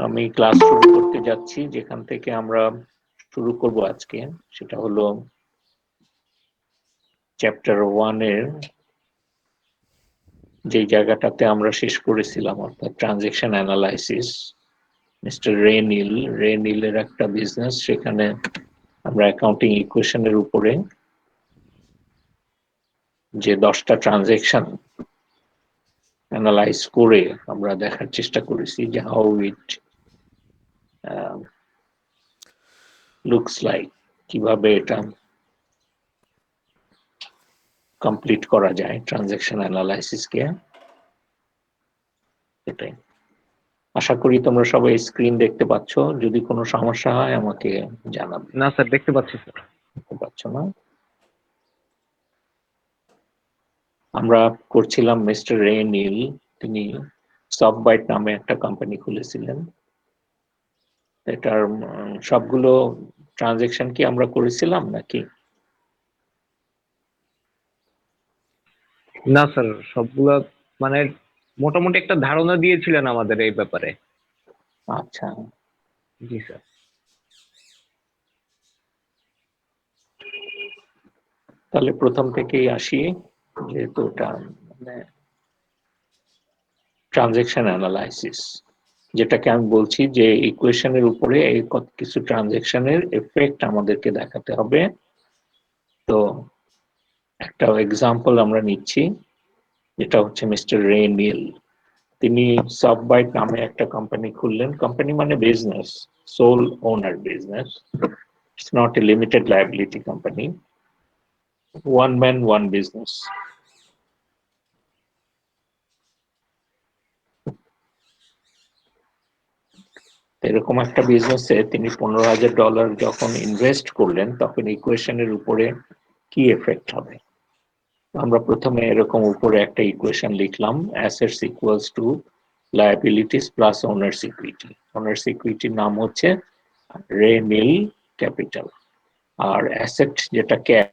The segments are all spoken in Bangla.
আমি ক্লাস শুরু করতে যাচ্ছি, যেখান থেকে আমরা শুরু করব আজকে সেটা হলো চ্যাপ্টার 1 এর যে জায়গাটাতে আমরা শেষ করেছিলাম, অর্থাৎ ট্রানজেকশন অ্যানালাইসিস। মিস্টার রে নীলের একটা বিজনেস, সেখানে আমরা অ্যাকাউন্টিং ইকুয়েশনের উপরে যে 10টা ট্রানজেকশন অ্যানালাইজ করে আমরা দেখার চেষ্টা করেছি যে হাউ ইট লুকস লাইক, কিভাবে এটা কমপ্লিট করা যায় ট্রানজেকশন অ্যানালাইসিসকে। এটাই আশা করি তোমরা সবাই স্ক্রিন দেখতে পাচ্ছ। যদি কোনো সমস্যা হয় আমাকে জানাবে। না স্যার, দেখতে পাচ্ছি স্যার। দেখতে পাচ্ছ না? আমরা করছিলাম মিস্টার রে নীল, তিনি সফটবাইট নামে একটা কোম্পানি খুলেছিলেন। এটার সবগুলো ট্রানজেকশন কি আমরা করেছিলাম নাকি? না স্যার, সবগুলো মানে মোটামুটি একটা ধারণা দিয়েছিলেন আমাদের এই ব্যাপারে। আচ্ছা, জি স্যার। তাহলে প্রথম থেকেই আসি, যেহেতু এটা মানে ট্রানজেকশন অ্যানালাইসিস, যেটাকে আমি বলছি যে ইকুয়েশনের উপরে এই কিছু ট্রানজেকশনের এফেক্ট আমাদেরকে দেখাতে হবে। তো একটা এক্সাম্পল আমরা নিচ্ছি, যেটা হচ্ছে মিস্টার রে নীল। তিনি সফটবাইট নামে একটা কোম্পানি খুললেন। কোম্পানি মানে business, sole owner business, it's not a limited liability company, one man one business. এরকম একটা বিজনেসে তিনি $15,000 যখন ইনভেস্ট করলেন, তখন ইকুয়েশনের উপরে কি এফেক্ট হবে। আমরা প্রথমে এরকম উপরে একটা ইকুয়েশন লিখলাম, assets equals to liabilities plus owners equity. Owners ইকুইটির নাম হচ্ছে রে নীল ক্যাপিটাল, আর অ্যাসেট যেটা ক্যাশ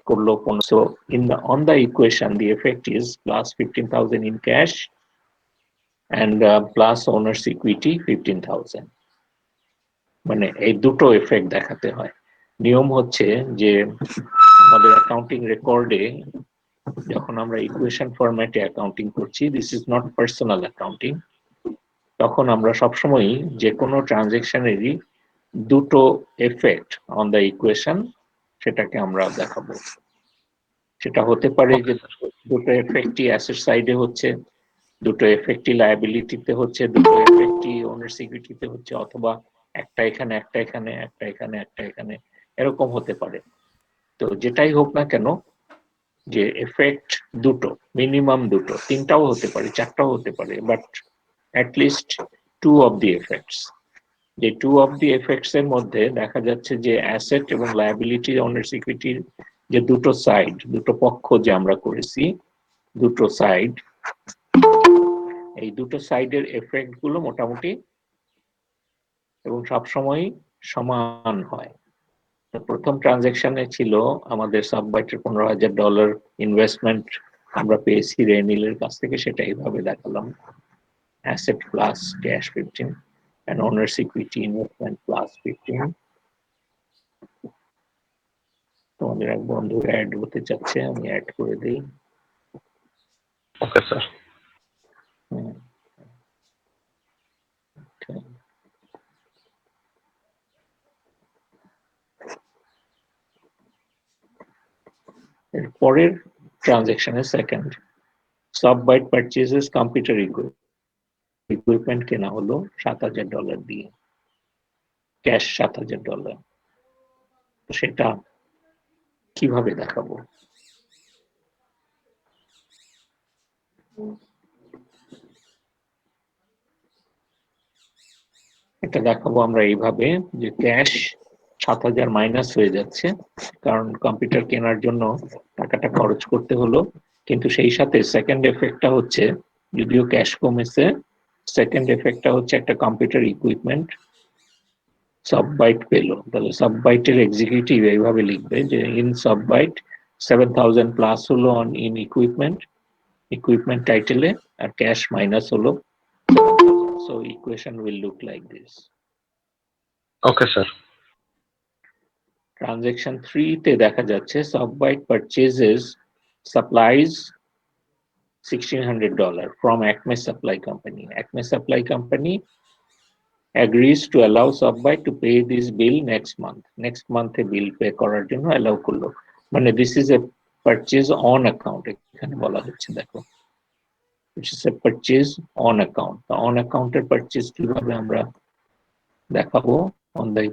করলো 1500। on the equation the effect is plus 15,000 in cash and plus owner's equity 15,000। মানে এই দুটো এফেক্ট দেখাতে হয়। নিয়ম হচ্ছে যে আমাদের অ্যাকাউন্টিং রেকর্ডে যখন আমরা ইকুয়েশন ফরম্যাটে অ্যাকাউন্টিং করছি, this is not personal accounting, তখন আমরা সবসময়ই যে কোনো ট্রানজেকশনেরই দুটো এফেক্ট অন দ্য ইকুয়েশন সেটাকে আমরা দেখাবো। সেটা হতে পারে যে দুটো এফেক্টই অ্যাসেট সাইডে হচ্ছে, দুটো এফেক্টই লায়াবিলিটিতে হচ্ছে, দুটো এফেক্টই ওনার সিকিউরিটিতে হচ্ছে, অথবা একটা এখানে একটা এখানে একটা এখানে একটা এখানে, এরকম হতে পারে। তো যেটাই হোক না কেন, যে এফেক্ট দুটো, মিনিমাম দুটো, তিনটাও হতে পারে, চারটাও হতে পারে, but at least two of the effects. যে টু অফ দি এফেক্টস এর মধ্যে দেখা যাচ্ছে যে অ্যাসেট এবং লায়াবিলিটি ওনার সিকিউরিটির যে দুটো সাইড, দুটো পক্ষ যে আমরা করেছি, দুটো সাইড, এই দুটো সাইডের এফেক্ট গুলো মোটামুটি এবং সবসময় সমান হয়। প্রথম ট্রানজেকশনে ছিল আমাদের সাববাইটের $15,000 ইনভেস্টমেন্ট আমরা পেয়েছি রে নীলের কাছ থেকে, সেটা এইভাবে দেখালাম, asset plus cash 15 and owner's equity investment plus 15। তোমাদের এক বন্ধু অ্যাড হতে চাচ্ছে, আমি অ্যাড করে দিই। Okay sir. এরপরের ট্রানজেকশনের সেকেন্ড, সফটবাইট পারচেজেস কম্পিউটার ইকুইপমেন্ট কেনা হলো $7,000 দিয়ে, ক্যাশ $7,000। তো সেটা কিভাবে দেখাবো? এটা দেখাবো আমরা এইভাবে যে ক্যাশ 7,000 মাইনাস হয়ে যাচ্ছে, কারণ কম্পিউটার কেনার জন্য টাকাটা খরচ করতে হলো। কিন্তু সেই সাথে সেকেন্ড এফেক্টটা হচ্ছে, যদিও ক্যাশ কমেছে, সেকেন্ড এফেক্টটা হচ্ছে একটা কম্পিউটার ইকুইপমেন্ট সফটবাইট পেলো। তাহলে সফটবাইটের এক্সিকিউটিভ এইভাবে লিখবে যে ইন সফটবাইট 7,000 প্লাস হলো অন ইন ইকুইপমেন্ট টাইটেলে, আর ক্যাশ মাইনাস হলো So equation will look like this. Okay sir. Transaction 3 তে দেখা যাচ্ছে Softbyte purchases supplies $1,600 from Acme Supply Company. Acme Supply Company agrees to allow Softbyte to pay this bill next month. Next month A bill pay করার জন্য allow করলো। মানে this is a purchase on account এখানে বলা হচ্ছে দেখো। Which is a purchase on account. The on account এর purchase কিভাবে আমরা দেখাবো on the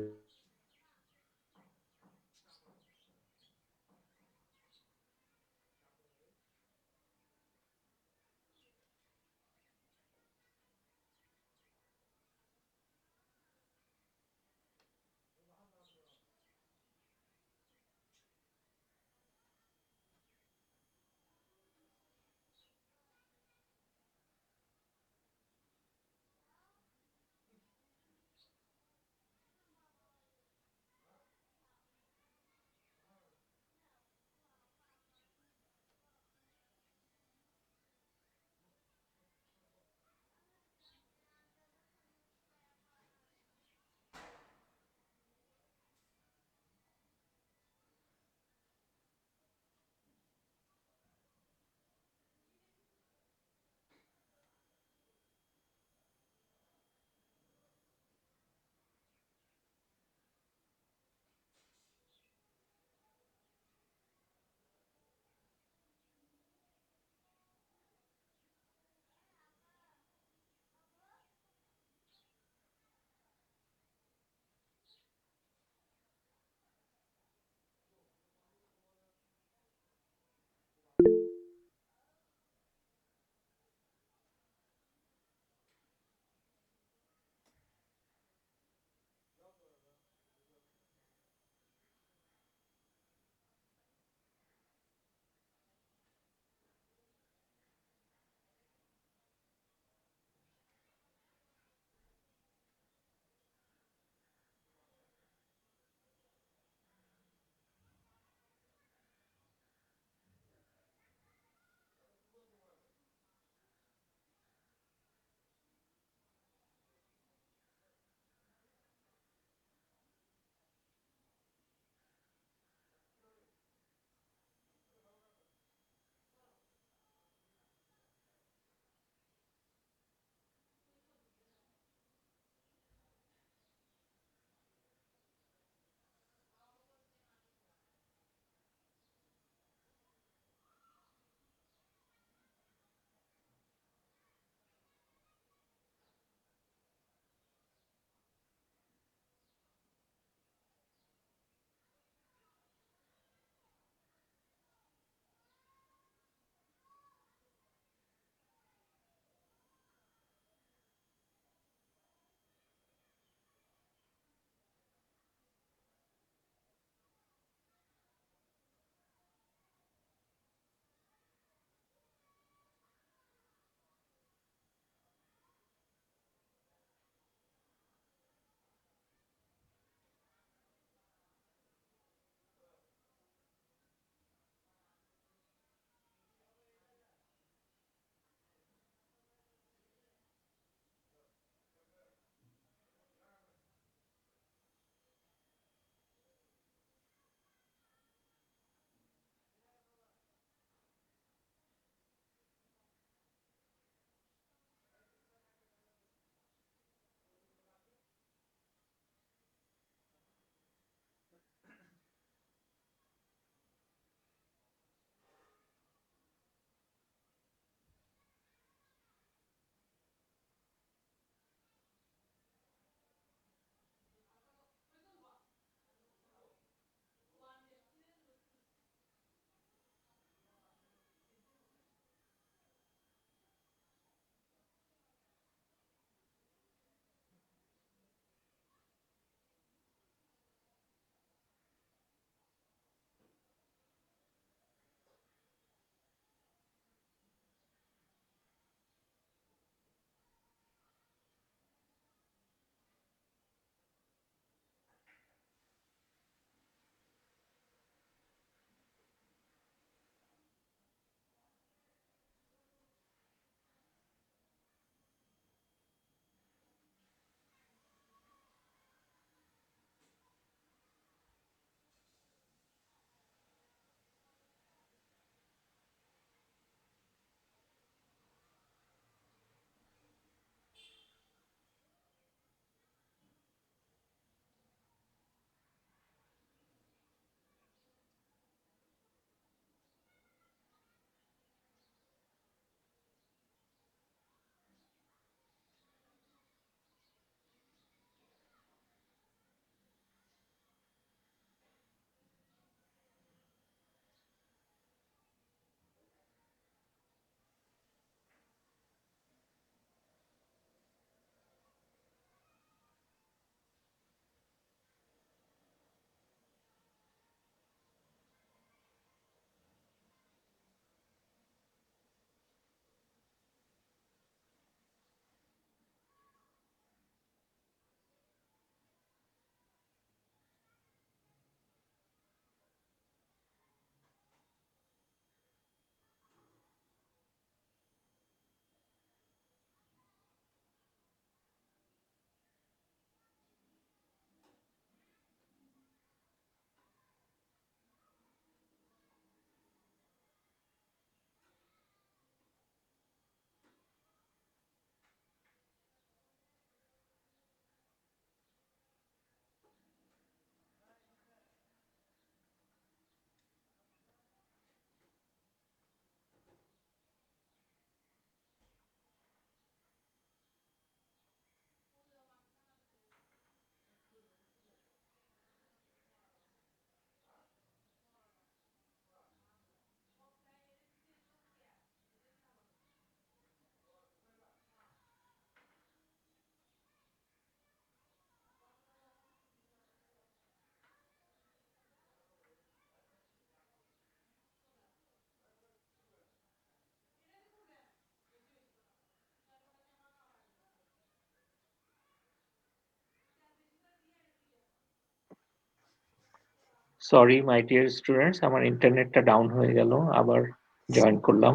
sorry my dear students, আমার ইন্টারনেটটা ডাউন হয়ে গেল, আবার জয়েন করলাম।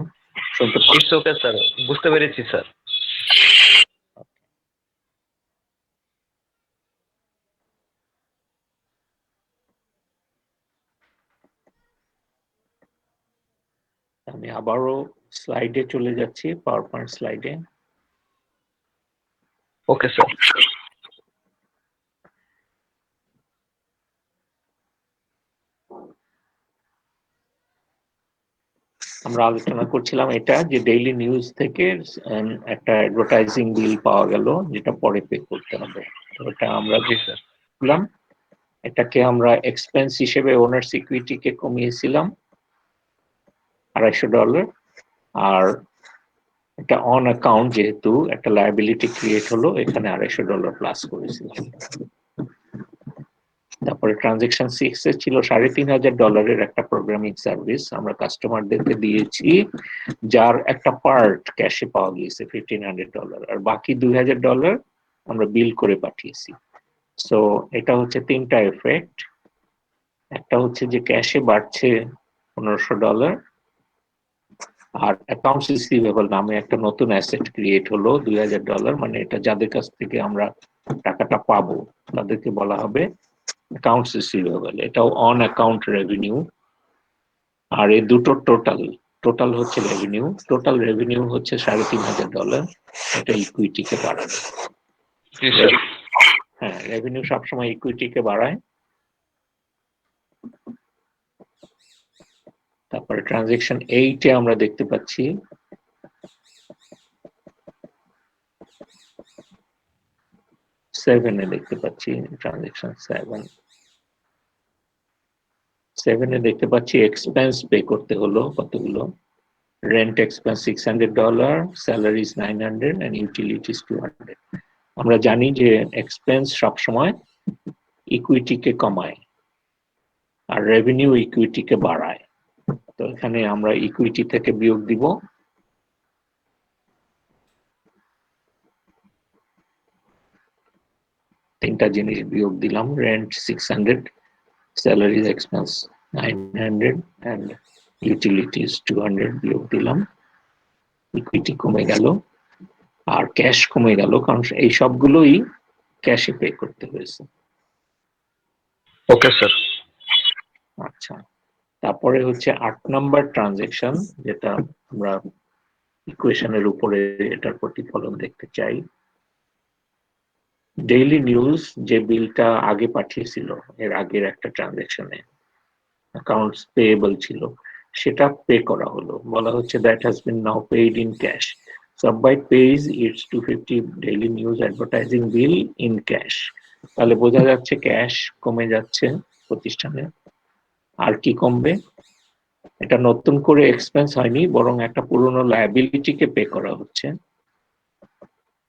শুনতে ইটস ওকে স্যার, বুঝতে পেরেছি স্যার। আমি আবারও স্লাইডে চলে যাচ্ছি, পাওয়ার পয়েন্ট স্লাইডে। Okay sir. আমরা আলোচনা করছিলাম এটা যে ডেইলি নিউজ থেকে একটা অ্যাডভার্টাইজিং বিল পাওয়া গেল, যেটা পরে পে করতে হবে। তো এটা আমরা জি স্যার। দিলাম, এটাকে আমরা এক্সপেন্স হিসেবে ওনার সিকিউরিটিকে কমিয়েছিলাম $250, আর এটা অন অ্যাকাউন্ট যেহেতু একটা লায়াবিলিটি ক্রিয়েট হলো, এখানে $250 প্লাস করেছিলাম। তারপরে ট্রানজেকশন 6 এ ছিল $3,500 একটা প্রোগ্রামিং সার্ভিস আমরা কাস্টমারদেরকে দিয়েছি, যার একটা পার্ট ক্যাশে পাওয়া গিয়েছে $1,500, আর বাকি $2,000 আমরা বিল করে পাঠিয়েছি। সো এটা হচ্ছে তিনটা এফেক্ট। একটা হচ্ছে যে ক্যাশে বাড়ছে $1,500, আর অ্যাকাউন্টস রিসিভেবল নামে একটা নতুন অ্যাসেট ক্রিয়েট হলো $2,000, মানে এটা যাদের কাছ থেকে আমরা টাকাটা পাবো তাদেরকে বলা হবে অ্যাকাউন্টস রিসিভেবল, এটাও অন অ্যাকাউন্ট রেভিনিউ। আর এই দুটো টোটাল হচ্ছে রেভিনিউ, টোটাল রেভিনিউ হচ্ছে $3,500, এটা ইকুইটিকে বাড়াবে। জি স্যার। হ্যাঁ, রেভিনিউ সবসময় ইকুইটিকে বাড়ায়। তারপরে ট্রানজেকশন 8 এ আমরা দেখতে পাচ্ছি দেখতে পাচ্ছি ট্রানজেকশন 7 এ দেখতে পাচ্ছি এক্সপেন্স পে করতে হলো কতগুলো, rent expense $600, salaries $900 and utilities $200। আমরা জানি যে এক্সপেন্স সবসময় ইকুইটিকে কমায় আর রেভিনিউ ইকুইটিকে বাড়ায়। তো এখানে আমরা ইকুইটি থেকে বিয়োগ দিব, তিনটা জিনিস বিয়োগ দিলাম, rent $600, salaries expense $900 and utilities $200 বিয়োগ দিলাম, ইকুইটি কমে গেল আর ক্যাশ কমে গেল, কারণ এই সবগুলোই ক্যাশে পে করতে হয়েছে। Okay sir. আচ্ছা, তারপরে হচ্ছে 8 নাম্বার ট্রানজেকশন, যেটা আমরা ইকুয়েশনের উপরে এটার প্রতিফলন দেখতে চাই। ডেইলি নিউজ যে বিলটা আগে পাঠিয়েছিল এর আগের একটা ট্রানজেকশনে অ্যাকাউন্টস পেয়েবল ছিল, সেটা পে করা হলো, বলা হচ্ছে that has been now paid in cash. Subbite pays its 250 daily news advertising bill in cash। তাহলে বোঝা যাচ্ছে ক্যাশ কমে যাচ্ছে প্রতিষ্ঠানে। আর কি কমবে, এটা নতুন করে এক্সপেন্স হয়নি, বরং একটা পুরনো লায়াবিলিটিকে পে করা হচ্ছে।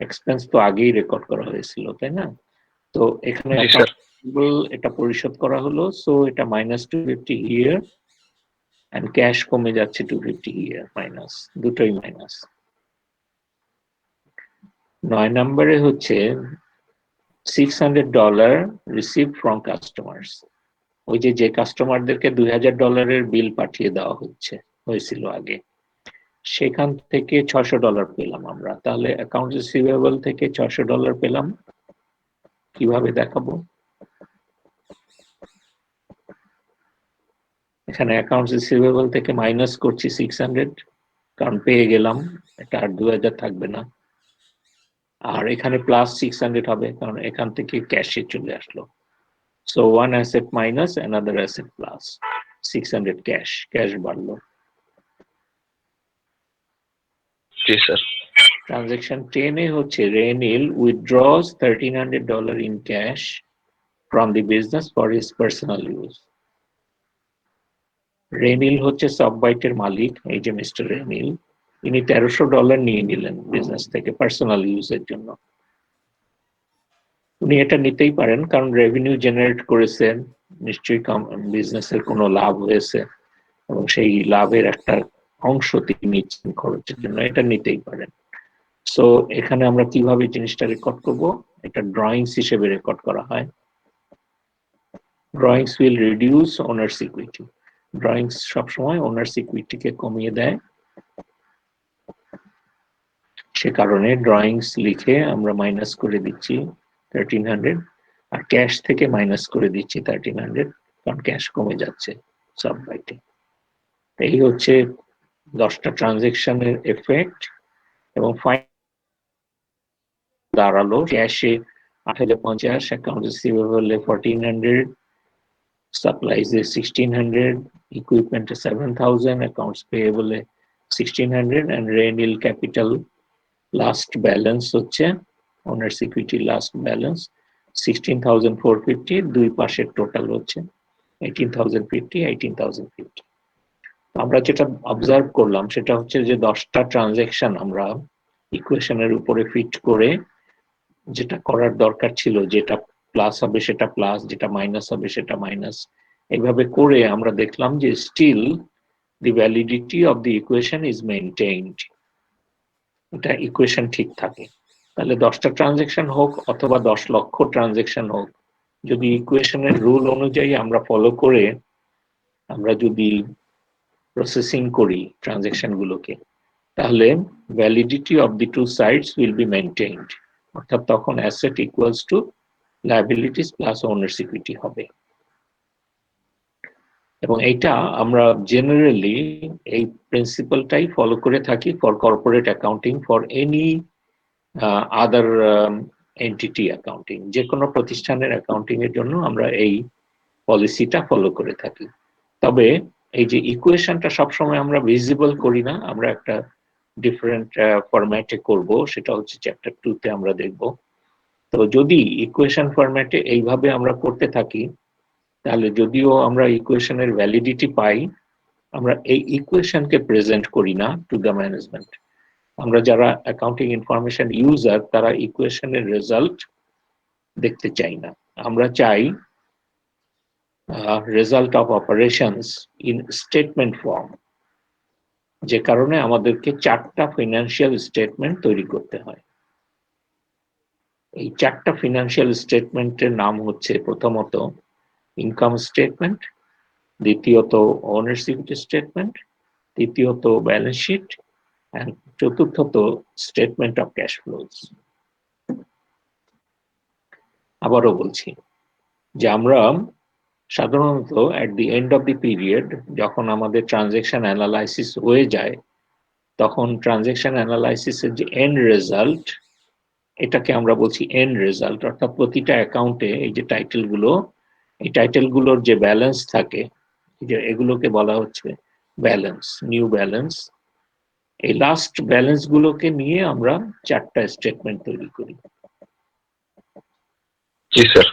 এক্সপেন্স তো আগেই রেকর্ড করা হয়েছিল, তাই না? তো এখানে জি স্যার। এটা পরিশোধ করা হলো, সো এটা -250 হিয়ার, এন্ড ক্যাশ কমে যাচ্ছে 250 হিয়ার, মাইনাস, দুটোই মাইনাস। 9 নম্বরে হচ্ছে $600 received from customers। ওই যে কাস্টমারদেরকে $2,000 বিল পাঠিয়ে দেওয়া হয়েছিল আগে, সেখান থেকে $600 পেলাম আমরা। তাহলে অ্যাকাউন্ট রিসিভেবল থেকে $600 পেলাম, কিভাবে দেখাবো? এখানে অ্যাকাউন্ট রিসিভেবল থেকে মাইনাস করছি 600, কারণ পেয়ে গেলাম, এটা আর 2,000 থাকবে না। আর এখানে প্লাস 600 হবে, কারণ এখান থেকে ক্যাশে চলে আসলো। So one asset minus another asset plus, 600 cash বাড়লো। জি স্যার। ট্রানজেকশন 10 এ হচ্ছে রেনিল withdraws $1,300 in cash from the business for his personal use। রেনিল হচ্ছে সাববাইটের মালিক, এই যে মিস্টার রেনিল, ইনি $1,300 নিয়ে নিলেন বিজনেস থেকে পার্সোনাল ইউজের জন্য। উনি এটা নিতেই পারেন, কারণ রেভিনিউ জেনারেট করেছেন, নিশ্চয়ই বিজনেসের কোনো লাভ হয়েছে এবং সেই লাভের একটা অংশ তিনি নিচ্ছেন খরচের জন্য, এটা নিতেই পারেন। সো এখানে আমরা কিভাবে জিনিসটা রেকর্ড করব, এটা ড্রয়িংস হিসেবে রেকর্ড করা হয়। Drawings will reduce owner's equity. Drawings সবসময় owner's equity কে কমিয়ে দেয়, সে কারণে ড্রয়িংস লিখে আমরা মাইনাস করে দিচ্ছি 1300 আর ক্যাশ থেকে মাইনাস করে দিচ্ছি 1300, কারণ ক্যাশ কমে যাচ্ছে সাব বাইটে। এই হচ্ছে 10টা ট্রানজেকশনের এফেক্ট। এবং দাঁড়ালো ক্যাশে 8050, account receivable 1400, supplies 1600, equipment 7000, accounts payable 1600, and Rainhill Capital last balance হচ্ছে owners equity last balance 16,450, দুই পাশের টোটাল হচ্ছে 18,050, 18,050। আমরা যেটা অবজার্ভ করলাম সেটা হচ্ছে যে 10টা ট্রানজেকশন আমরা ইকুয়েশনের উপরে ফিট করে যেটা করার দরকার ছিল, যেটা প্লাস হবে সেটা প্লাস, যেটা মাইনাস হবে সেটা মাইনাস, এইভাবে করে আমরা দেখলাম যে still the validity of the equation is maintained, এটা ইকুয়েশন ঠিক থাকে। তাহলে 10টা ট্রানজেকশন হোক অথবা 10 লক্ষ ট্রানজেকশন হোক, যদি ইকুয়েশনের রুল অনুযায়ী আমরা ফলো করে আমরা যদি প্রসেসিং করি ট্রানজেকশন গুলোকে, তাহলে validity of the two sides will be maintained, অর্থাৎ তখন asset equals to liabilities plus owners equity হবে। এবং এইটা আমরা জেনারেলি এই প্রিন্সিপালটাই ফলো করে থাকি for corporate accounting, for any other entity accounting, যে কোনো প্রতিষ্ঠানের অ্যাকাউন্টিং এর জন্য আমরা এই পলিসিটা ফলো করে থাকি। তবে এই যে ইকুয়েশনটা সবসময় আমরা ভিজিবল করি না, আমরা একটা ডিফারেন্ট ফরম্যাটে করব, সেটা হচ্ছে চ্যাপ্টার 2-তে আমরা দেখব। তো যদি ইকুয়েশন ফরম্যাটে এইভাবে আমরা করতে থাকি, তাহলে যদিও আমরা ইকুয়েশনের ভ্যালিডিটি পাই, আমরা এই ইকুয়েশনকে প্রেজেন্ট করি না টু দ্য ম্যানেজমেন্ট। আমরা যারা অ্যাকাউন্টিং ইনফরমেশন ইউজার, তারা ইকুয়েশনের রেজাল্ট দেখতে চাই না, আমরা চাই result of operations in statement form. যে কারণে আমাদেরকে 4টা ফিনান্সিয়াল স্টেটমেন্ট তৈরি করতে হয়। এই 4টা ফিনান্সিয়াল স্টেটমেন্টের নাম হচ্ছে প্রথমত ইনকাম স্টেটমেন্ট, দ্বিতীয়ত ওনার্স ইকুইটি স্টেটমেন্ট, তৃতীয়ত ব্যালেন্স শিট, and চতুর্থত স্টেটমেন্ট অফ ক্যাশ ফ্লোজ। আবারও বলছি যে আমরা সাধারণত at the end of the period, যখন আমাদের ট্রানজেকশন অ্যানালাইসিস হয়ে যায়, তখন ট্রানজেকশন অ্যানালাইসিসের যে এন্ড রেজাল্ট, এটাকে আমরা বলছি এন্ড রেজাল্ট। অর্থাৎ প্রতিটা অ্যাকাউন্টে এই যে টাইটেলগুলো, এই টাইটেলগুলোর যে ব্যালেন্স থাকে, যে এগুলোকে বলা হচ্ছে ব্যালেন্স, নিউ ব্যালেন্স। এই লাস্ট ব্যালেন্স গুলোকে নিয়ে আমরা 4টা স্টেটমেন্ট তৈরি করি। জি স্যার।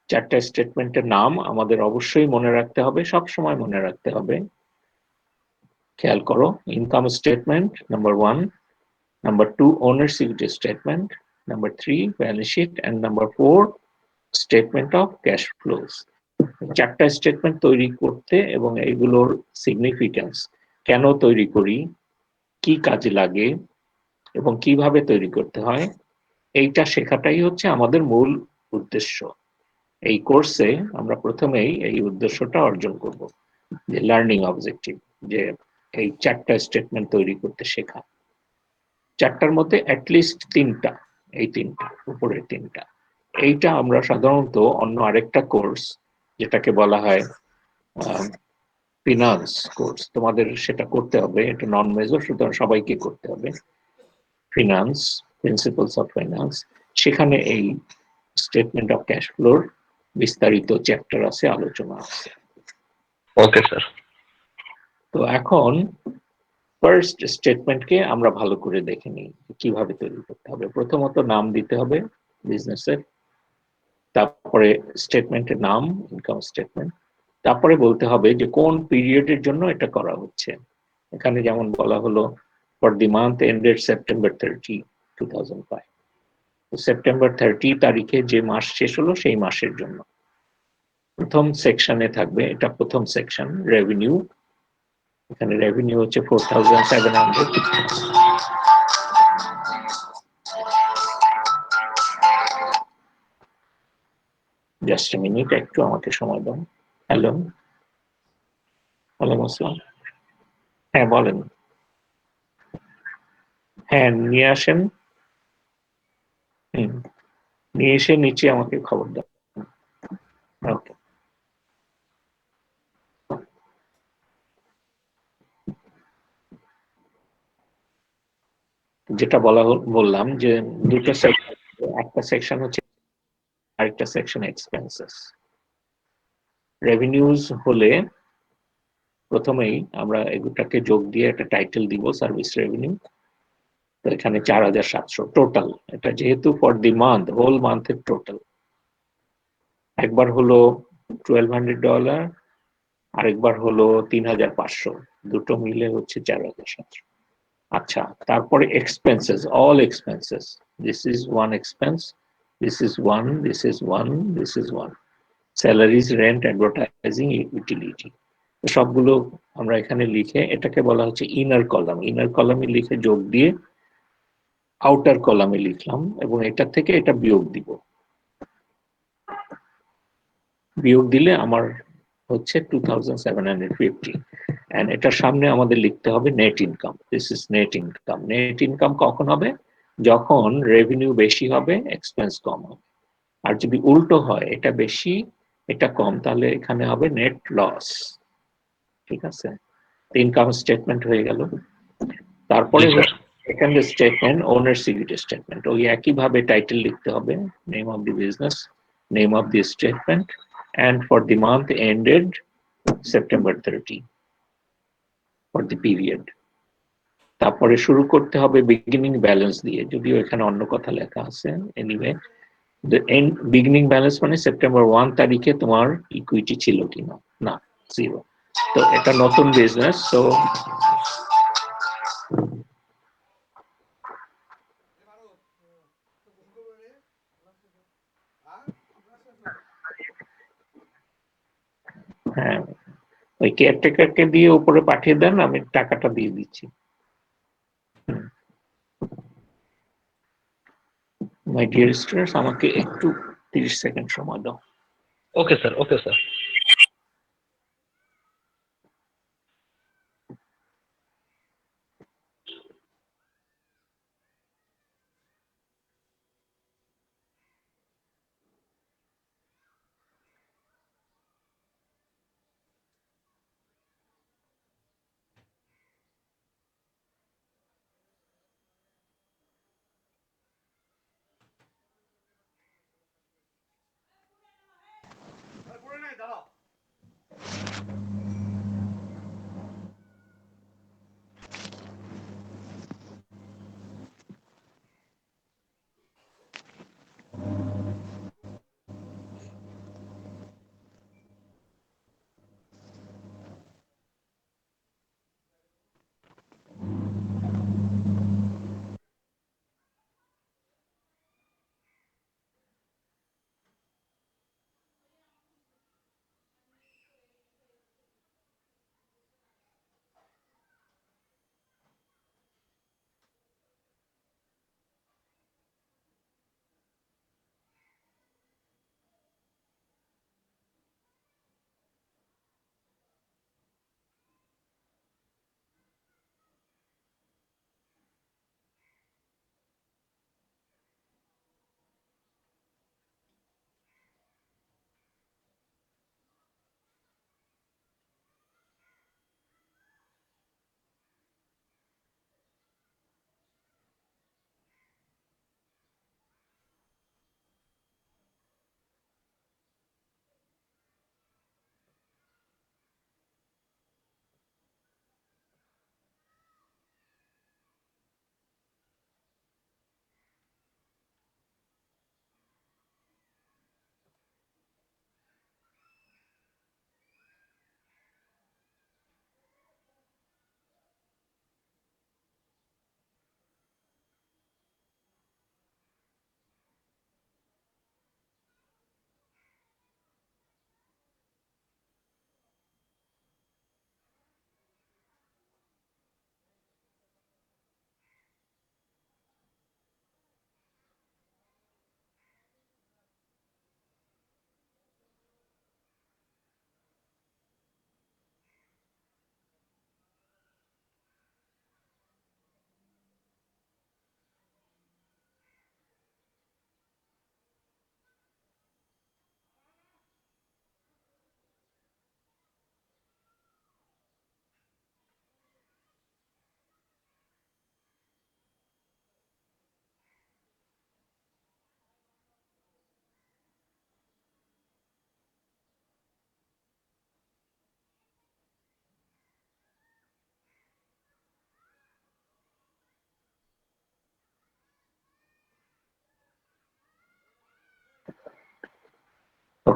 4টা স্টেটমেন্টের নাম আমাদের অবশ্যই মনে রাখতে হবে, সব সময় মনে রাখতে হবে। খেয়াল করো, income statement number 1, number 2 owners equity statement, number 3 balance sheet, and number 4 statement of cash flows. 4টা স্টেটমেন্ট তৈরি করতে এবং এইগুলোর সিগনিফিকেন্স, কেন তৈরি করি, কি কাজে লাগে এবং কিভাবে তৈরি করতে হয়, এইটা শেখাটাই হচ্ছে আমাদের মূল উদ্দেশ্য। এই কোর্সে আমরা প্রথমেই এই উদ্দেশ্যটা অর্জন করব, যে লার্নিং অবজেক্টিভ, যে এই 4টা স্টেটমেন্ট তৈরি করতে শেখা। 4টার মধ্যে অ্যাটলিস্ট 3টা, এই 3টা উপরের 3টা, এইটা আমরা সাধারণত অন্য আরেকটা কোর্স যেটাকে বলা হয় ফিনান্স কোর্স, তোমাদের সেটা করতে হবে, এটা নন মেজর, সুতরাং সবাইকে করতে হবে। ফিনান্স, প্রিন্সিপালস অফ ফাইন্যান্স, সেখানে এই স্টেটমেন্ট অফ ক্যাশ ফ্লোর বিস্তারিত চ্যাপ্টার আছে, আলোচনা আছে। Okay sir. তো এখন ফার্স্ট স্টেটমেন্টকে আমরা ভালো করে দেখে নিই কিভাবে তৈরি করতে হবে। প্রথমত নাম দিতে হবে বিজনেসের, তারপরে স্টেটমেন্টের নাম ইনকাম স্টেটমেন্ট, তারপরে বলতে হবে যে কোন পিরিয়ডের জন্য এটা করা হচ্ছে। এখানে যেমন বলা হলো for the month ended September 30, 2005, September 30 তারিখে যে মাস শেষ হলো সেই মাসের জন্য। প্রথম সেকশনে থাকবে, এটা প্রথম সেকশন, রেভিনিউ। এখানে রেভিনিউ হচ্ছে 4700। জাস্ট এ মিনিট, একটু আমাকে সময় দাও। হ্যালো, ওয়ালাইকুম আসসালাম। হ্যাঁ বলেন। হ্যাঁ নিয়ে আসেন। হুম, নিয়ে এসে নিচে আমাকে খবর দাও। ওকে। যেটা বললাম যে দুটো সেকশন, একটা সেকশন হচ্ছে, আরেকটা সেকশন এক্সপেন্সেস। রেভিনিউজ হলে প্রথমেই আমরা এগুলোটাকে যোগ দিয়ে একটা টাইটেল দিব, সার্ভিস রেভিনিউ। তো এখানে 4,700 টোটাল, এটা যেহেতু ফর দি মান্থ, হোল মান্থের টোটাল। একবার হলো $1,200, আরেকবার হলো 3,500, দুটো মিলে হচ্ছে 4,700। আচ্ছা, তারপরে expenses, all expenses, this is one expense, this is one, this is one, this is one. Salaries, rent, advertising, utility, সবগুলো আমরা এখানে লিখে, এটাকে বলা হচ্ছে ইনার কলাম। ইনার কলামে লিখে যোগ দিয়ে আউটার কলামে লিখলাম, এবং এটা থেকে এটা বিয়োগ দিব। বিয়োগ দিলে আমার হচ্ছে 2,750, এন্ড এটার সামনে আমাদের লিখতে হবে net income. This is net income. Net income কখন হবে? যখন রেভিনিউ বেশি হবে, এক্সপেন্স কম হবে। আর যদি উল্টো হয়, এটা বেশি এটা কম, তাহলে এখানে হবে নেট লস। ঠিক আছে, ইনকাম স্টেটমেন্ট হয়ে গেল। তারপরে সেকেন্ড স্টেটমেন্ট, ওনার সিকিউরিটি স্টেটমেন্ট। ওই একইভাবে টাইটেল লিখতে হবে, name of the business, name of the statement, and for the month ended September 30 for the period. তারপরে শুরু করতে হবে বিগিনিং ব্যালেন্স দিয়ে, যদিও এখানে অন্য কথা লেখা আছে। Anyway, the end beginning balance মানে সেপ্টেম্বর 1 তারিখে তোমার ইকুইটি ছিল কিনা, না, জিরো। তো এটা নতুন বিজনেস, তো হ্যাঁ, ওই কেয়ারটেকারকে দিয়ে উপরে পাঠিয়ে দেন, আমি টাকাটা দিয়ে দিচ্ছি। মাই ডিয়ার স্টুডেন্টস, আমাকে একটু 30 সেকেন্ড সময় দাও। ওকে sir, okay sir.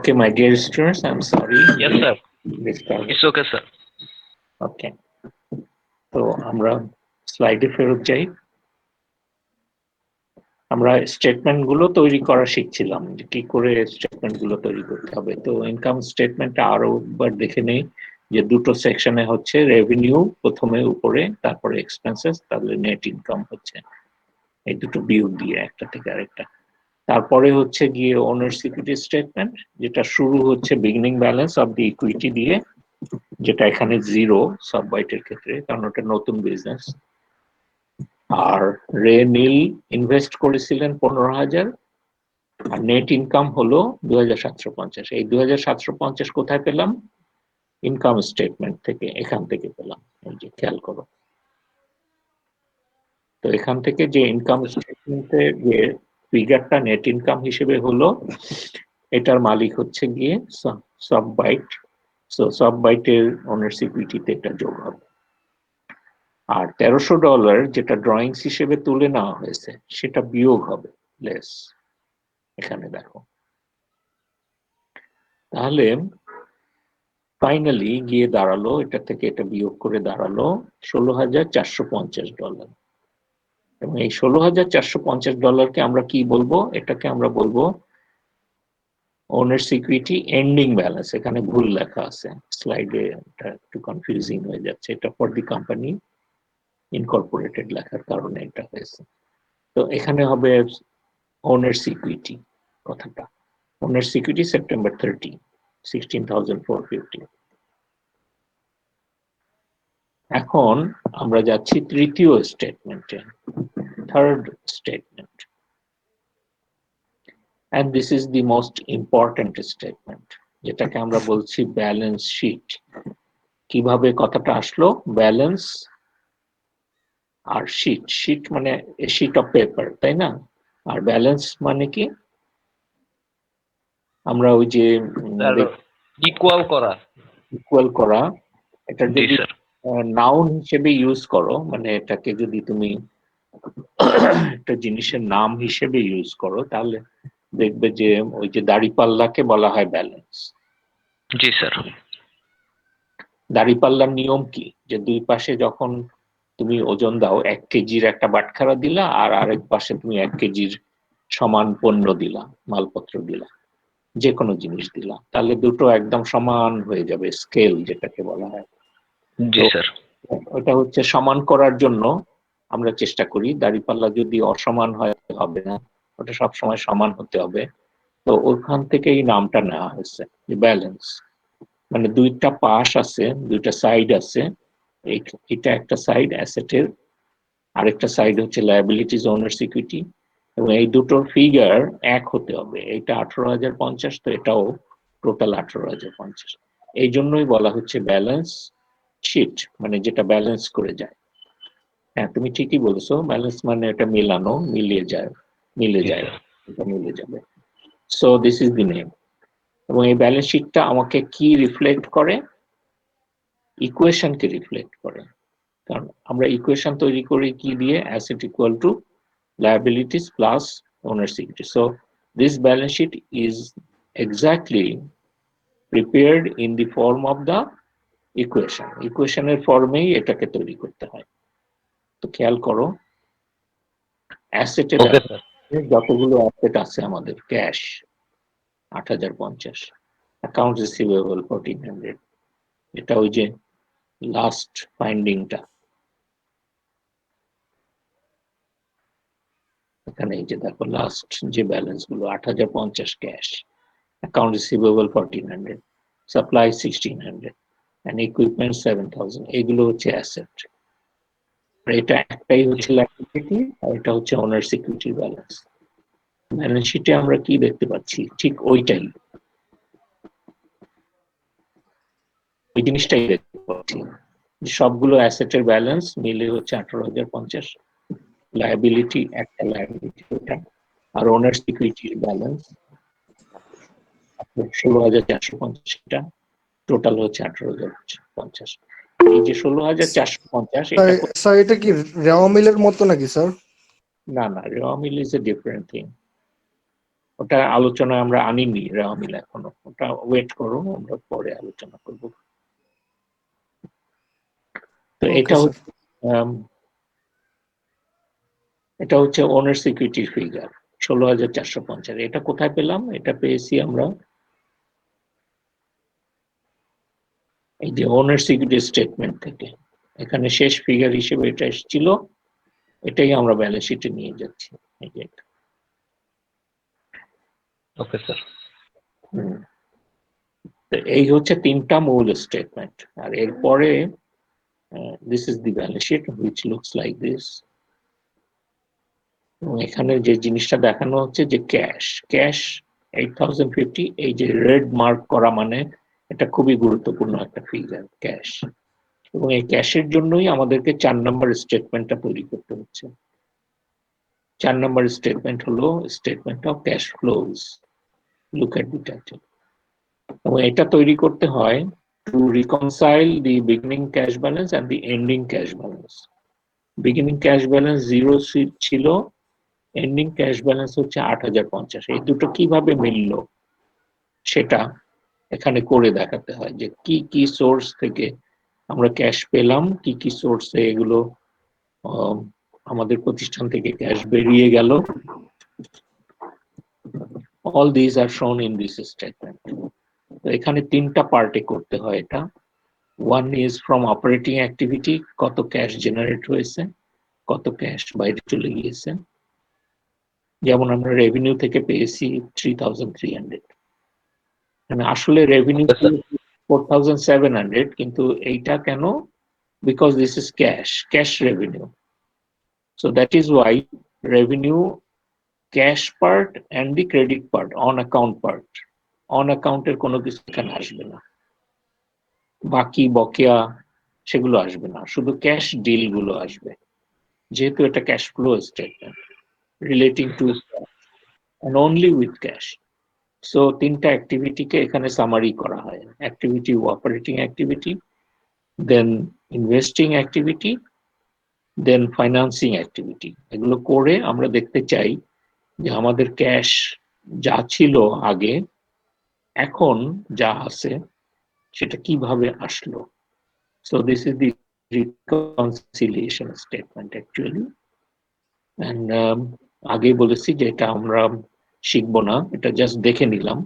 Okay, my dear students, I'm sorry. Yes, sir. Disturb. It's okay, sir. Okay. তো আমরা স্লাইডে ফেরত যাই। আমরা স্টেটমেন্ট গুলো তৈরি করা শিখছিলাম যে কি করে স্টেটমেন্ট গুলো তৈরি করতে হবে। তো ইনকাম স্টেটমেন্টটা আরো একবার দেখে নেই যে দুটো সেকশনে হচ্ছে রেভিনিউ প্রথমে উপরে, তারপরে এক্সপেন্সেস, তাহলে নেট ইনকাম হচ্ছে এই দুটো বিয়োগ দিয়ে একটা থেকে আরেকটা। তারপরে হচ্ছে গিয়ে ওনার্স ইকুইটি স্টেটমেন্ট, যেটা শুরু হচ্ছে beginning balance of the equity দিয়ে, যেটা এখানে জিরো সব বাইটের ক্ষেত্রে, কারণ ওটা নতুন বিজনেস। আর রে নীল ইনভেস্ট করেছিলেন 15,000, আর নেট ইনকাম হলো 2,750। এই 2,750 কোথায় পেলাম? ইনকাম স্টেটমেন্ট থেকে, এখান থেকে পেলাম। এই যে খেয়াল করো, তো এখান থেকে যে ইনকাম স্টেটমেন্টে যে ফিগারটা নেট ইনকাম হিসেবে হলো, এটার মালিক হচ্ছে গিয়ে সব বাইট। সো সব বাইটের ওনার্স ইকুইটিতে এটা যোগ হবে। আর $1,300 যেটা ড্রয়িংস হিসেবে তুলে নেওয়া হয়েছে সেটা বিয়োগ হবে, লেস। এখানে দেখো, তাহলে ফাইনালি গিয়ে দাঁড়ালো, এটা থেকে এটা বিয়োগ করে দাঁড়ালো $16,450। এবং এই $16,450কে আমরা কি বলবো? এটাকে আমরা বলবো ওনার্স ইকুইটি এন্ডিং ব্যালেন্স। এখানে ভুল লেখা আছে স্লাইডে, এটা একটু কনফিউজিং হয়ে যাচ্ছে। এটা ফর দি কোম্পানি ইনকর্পোরেটেড লেখার কারণে এটা হয়েছে। তো এখানে হবে ওনার্স ইকুইটি কথাটা, ওনার্স ইকুইটি সেপ্টেম্বর 30, 16,450। এখন আমরা যাচ্ছি তৃতীয় স্টেটমেন্টে, third statement, and this is the most important statement, যেটাকে আমরা বলছি ব্যালেন্স শিট। কিভাবে কথাটা আসলো? ব্যালেন্স আর শিট, শিট মানে শিট অফ পেপার, তাই না? আর ব্যালেন্স মানে কি? আমরা ওই যে ইকুয়াল করা, ইকুয়াল করা, এটা জি যদি স্যার। নাউন হিসেবে ইউজ করো, মানে এটাকে যদি তুমি একটা জিনিসের নাম হিসেবে ইউজ করো, তাহলে দেখবে যে ওই যে দাড়িপাল্লাকে বলা হয় ব্যালেন্স। জি স্যার। দাড়িপাল্লার নিয়ম কি? যে দুই পাশে যখন তুমি ওজন দাও, 1 কেজির একটা বাটখারা দিলা, আর আরেক পাশে তুমি 1 কেজির সমান পণ্য দিলা, মালপত্র দিলা, যে কোনো জিনিস দিলা, তাহলে দুটো একদম সমান হয়ে যাবে, স্কেল যেটাকে বলা হয়। জি স্যার। ওটা হচ্ছে সমান করার জন্য আমরা চেষ্টা করি। দাড়িপাল্লা যদি অসমান হয় হবে না, ওটা সবসময় সমান হতে হবে। তো ওখান থেকে এই নামটা নেওয়া হয়েছে যে ব্যালেন্স, মানে দুইটা পাশ আছে, দুইটা সাইড আছে। এটা একটা সাইড অ্যাসেটের, আরেকটা সাইড হচ্ছে লায়াবিলিটিজ ওনার্স ইকুইটি, এবং এই দুটোর ফিগার এক হতে হবে। এটা 18,050, তো এটাও টোটাল 18,050। এই জন্যই বলা হচ্ছে ব্যালেন্স শিট, মানে যেটা ব্যালেন্স করে যায়। হ্যাঁ, তুমি ঠিকই বলেছো, ব্যালেন্স মানে এটা মেলানো, মিলিয়ে যায়, মিলে যায়, এটা মিলে যাবে। So this is the name. এবং এই ব্যালেন্স শিটটা আমাকে কি রিফ্লেক্ট করে? ইকুয়েশনকে রিফ্লেক্ট করে। কারণ আমরা ইকুয়েশন তৈরি করি কি দিয়ে? Asset equal to liabilities plus owner's equity. So this balance sheet is exactly prepared in the form of the equation. ইকুয়েশনের ফর্মেই এটাকে তৈরি করতে হয়। তো খেয়াল করো, অ্যাসেটে যতগুলো অ্যাসেট আছে আমাদের, ক্যাশ 8,050, অ্যাকাউন্ট রিসিভেবল 1,400, এটা ওই যে লাস্ট ফাইন্ডিংটা, এখানে এই যে দেখো লাস্ট যে ব্যালেন্স গুলো 8,050 cash, account receivable 1,400, supply 1,600, and equipment 7,000। এগুলো হচ্ছে অ্যাসেট। এটা একটাই হচ্ছে লায়াবিলিটি, আর এটা হচ্ছে ওনার সিকিউরিটি ব্যালেন্স। ব্যালেন্স শিটে আমরা কি দেখতে পাচ্ছি? ঠিক ওইটাই, ওই জিনিসটাই দেখতে পাচ্ছি, সবগুলো অ্যাসেটের ব্যালেন্স মিলে হচ্ছে 18,050, লায়াবিলিটি একটা লায়াবিলিটি ওটা, আর ওনার সিকিউরিটির ব্যালেন্স 16,450, এটা টোটাল হচ্ছে 18,050। এই যে 16,450, এটা স্যার এটা কি রেওয়া মিলের মতো নাকি স্যার? না না, র মিল ইজ এ ডিফারেন্ট থিং। ওটা আলোচনায় আমরা আনিনি রামিল এখনো, ওটা ওয়েট করো, আমরা পরে আলোচনা করব। তো ওকে স্যার। এটা হচ্ছে ওনার সিকিউরিটি ফিগার 16,450। এটা কোথায় পেলাম? এটা পেয়েছি আমরা এই যে ওনার সিকিউরিটি স্টেটমেন্ট থেকে। এখানে শেষ ফিগার হিসেবে এটা এসেছিল, এটাই আমরা ব্যালেন্স শিটে নিয়ে যাচ্ছি। Okay sir. এই হচ্ছে তিনটা মূল স্টেটমেন্ট। আর এরপরে this is the balance sheet which looks like this. এখানে যে জিনিসটা দেখানো হচ্ছে যে ক্যাশ 8,050, এই যে রেড মার্ক করা মানে এটা খুবই গুরুত্বপূর্ণ একটা ফিগার ক্যাশ। এবং এই ক্যাশের জন্যই আমাদেরকে 4 নম্বর স্টেটমেন্টটা তৈরি করতে হচ্ছে। 4 নম্বর স্টেটমেন্ট হলো statement of cash flows. Look at the title. এবং এটা তৈরি করতে হয় to reconcile the beginning cash balance and the ending cash balance. Beginning cash balance 0 ছিল, এন্ডিং ক্যাশ ব্যালেন্স হচ্ছে 8,050। এই দুটো কিভাবে মিললো সেটা এখানে করে দেখাতে হয় যে কি কি সোর্স থেকে আমরা ক্যাশ পেলাম, কি কি সোর্সে এগুলো আমাদের প্রতিষ্ঠান থেকে ক্যাশ বেরিয়ে গেল। অল দিস আর শোন ইন দিস স্টেটমেন্ট। তো এখানে তিনটা পার্টে করতে হয় এটা। One is from operating activity, কত ক্যাশ জেনারেট হয়েছে, কত ক্যাশ বাইরে চলে গিয়েছে। যেমন আমরা রেভিনিউ থেকে পেয়েছি 3,300, মানে আসলে রেভিনিউ 4,700, কিন্তু এইটা কেন? Because this is cash revenue. So that is Y revenue cash part and the credit part, on account part, on অ্যাকাউন্টের কোনো কিছু এখানে আসবে না, বাকি বকেয়া সেগুলো আসবে না, শুধু ক্যাশ ডিল গুলো আসবে, যেহেতু এটা cash flow statement relating to and only with cash. So তিনটা অ্যাক্টিভিটিকে এখানে সামারি করা হয়। অ্যাক্টিভিটি অপারেটিং অ্যাক্টিভিটি, দেন ইনভেস্টিং অ্যাক্টিভিটি, দেন ফাইন্যান্সিং অ্যাক্টিভিটি। এগুলো করে আমরা দেখতে চাই যে আমাদের ক্যাশ যা ছিল আগে এখন যা আছে সেটা কিভাবে আসলো। So this is the reconciliation statement actually. And আগেই বলেছি যে এটা আমরা শিখবো না, এটা জাস্ট দেখে নিলাম,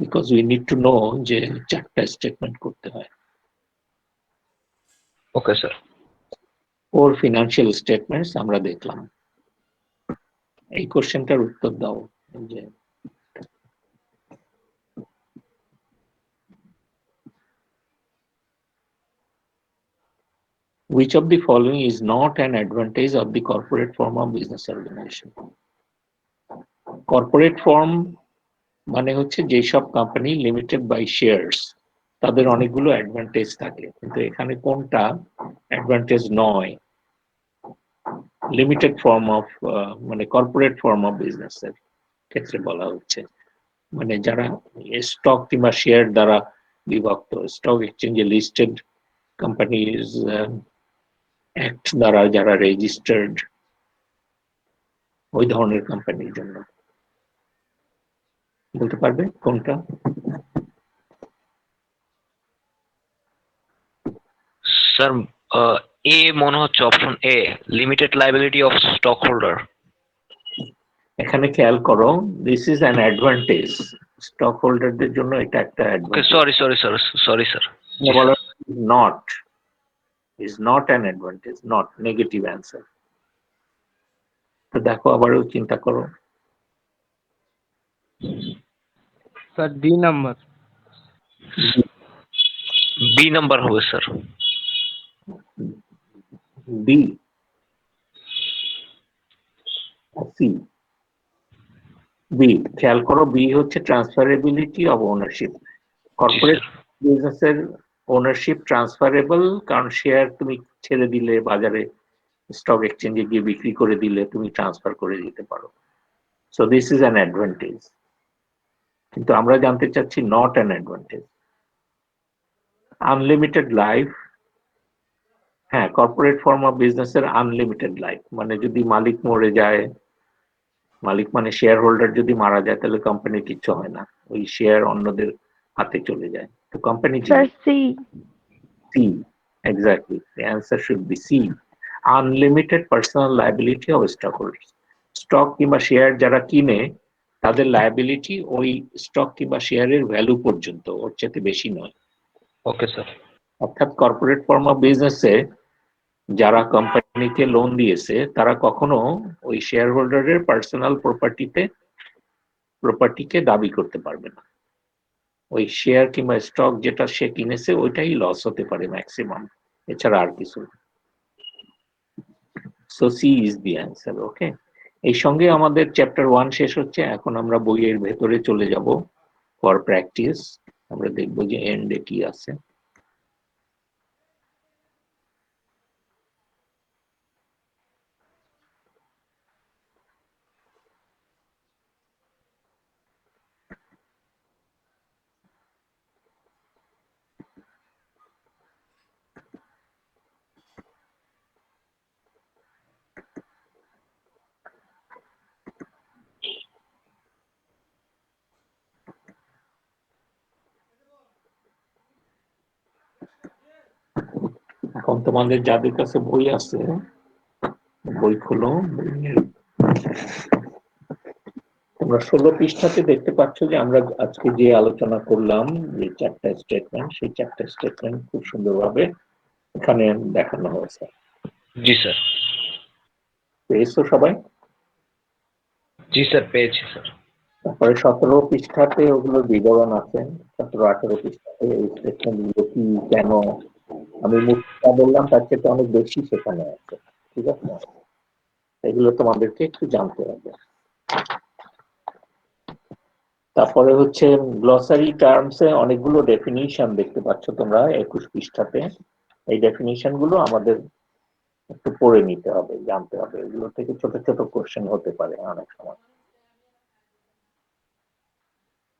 because we need to know যে 4টা স্টেটমেন্ট করতে হয়। Okay sir. 4 ফিনান্সিয়াল স্টেটমেন্টস আমরা দেখলাম। এই কোশ্চেনটার উত্তর দাও যে which of the following is not an advantage of the corporate form of business organization? Corporate form মানে হচ্ছে যেসব কোম্পানি লিমিটেড বাই শেয়ারস, তাদের অনেকগুলো অ্যাডভান্টেজ থাকে, কিন্তু এখানে কোনটা অ্যাডভান্টেজ নয়? লিমিটেড ফর্ম অফ মানে কর্পোরেট ফর্ম অফ বিজনেস এর ক্ষেত্রে বলা হচ্ছে, মানে যারা স্টক কিংবা শেয়ার দ্বারা বিভক্ত, স্টক এক্সচেঞ্জে লিস্টেড কোম্পানিজ অ্যাক্ট দ্বারা যারা রেজিস্টার্ড, ওই ধরনের কোম্পানির জন্য। বলতে পারবে কোনটা? স্যার এ মনে হচ্ছে, option A, limited liability of stock holder. এখানে খেয়াল করো, this is an advantage, stock হোল্ডারদের জন্য এটা একটা ওকে, অ্যাডভান্টেজ। Sorry sir. বলা not, is not an advantage, not negative answer. তো দেখো আবারও চিন্তা করো। Sir D number. B number হবে স্যার। B, C, B. খেয়াল করো, বি হচ্ছে ট্রান্সফারেবিলিটি অফ ওনারশিপ। কর্পোরেট বিজনেসের ওনারশিপ ট্রান্সফারেবল, কারণ শেয়ার তুমি ছেড়ে দিলে বাজারে স্টক এক্সচেঞ্জে গিয়ে বিক্রি করে দিলে তুমি ট্রান্সফার করে দিতে পারো। So this is an advantage, কিন্তু আমরা জানতে চাচ্ছি not an advantage. Unlimited life, হ্যাঁ, কর্পোরেট ফর্ম অফ বিজনেসের আনলিমিটেড লাইফ, মানে যদি মালিক মরে যায় মালিক মানে শেয়ার হোল্ডার যদি মারা যায় তাহলে কোম্পানি কিচ্ছু হয় না, ওই শেয়ার অন্যদের হাতে চলে যায়। তো company Sir, C. C. Exactly. The answer should be C. Unlimited personal liability of stockholders. Stock কিংবা শেয়ার যারা কিনে তাদের লায়াবিলিটি ওই স্টক কিংবা শেয়ারের ভ্যালু পর্যন্ত, ওর চেয়ে বেশি নয়। Okay sir. অর্থাৎ কর্পোরেট ফর্ম অফ বিজনেসে যারা কোম্পানিকে লোন দিয়েছে তারা কখনো ওই শেয়ার হোল্ডারের পার্সোনাল প্রপার্টিকে দাবি করতে পারবে না। ওই শেয়ার কিংবা স্টক যেটা সে কিনেছে ওইটাই লস হতে পারে ম্যাক্সিমাম, এছাড়া আর কিছু। So C is the answer. Okay, এই সঙ্গে আমাদের চ্যাপ্টার 1 শেষ হচ্ছে। এখন আমরা বইয়ের ভেতরে চলে যাব ফর প্র্যাকটিস। আমরা দেখব যে এন্ডে কি আছে। এখন তোমাদের যাদের কাছে বই আছে বই খোলো। তোমরা 16 পৃষ্ঠাতে দেখতে পাচ্ছ যে আমরা আজকে যে আলোচনা করলাম, যে চারটা স্টেটমেন্ট, সেই চারটা স্টেটমেন্ট খুব সুন্দরভাবে এখানে দেখানো হয়েছে। জি স্যার। পেয়েছো সবাই? জি স্যার, পেয়েছি স্যার। তারপরে 17 পৃষ্ঠাতে ওগুলোর বিবরণ আছে। 17-18 পৃষ্ঠাতে এই স্টেটমেন্ট গুলো কি, কেন, আমি মুখটা বললাম তার চেয়ে অনেক বেশি সেখানে আছে। ঠিক আছে, এগুলো তোমাদেরকে একটু জানতে হবে। তারপরে হচ্ছে গ্লসারি টার্মসে অনেকগুলো ডেফিনিশন দেখতে পাচ্ছ তোমরা 21 পৃষ্ঠাতে। এই ডেফিনিশন গুলো আমাদের একটু পড়ে নিতে হবে, জানতে হবে। এগুলো থেকে ছোট ছোট কোশ্চেন হতে পারে অনেক সময়।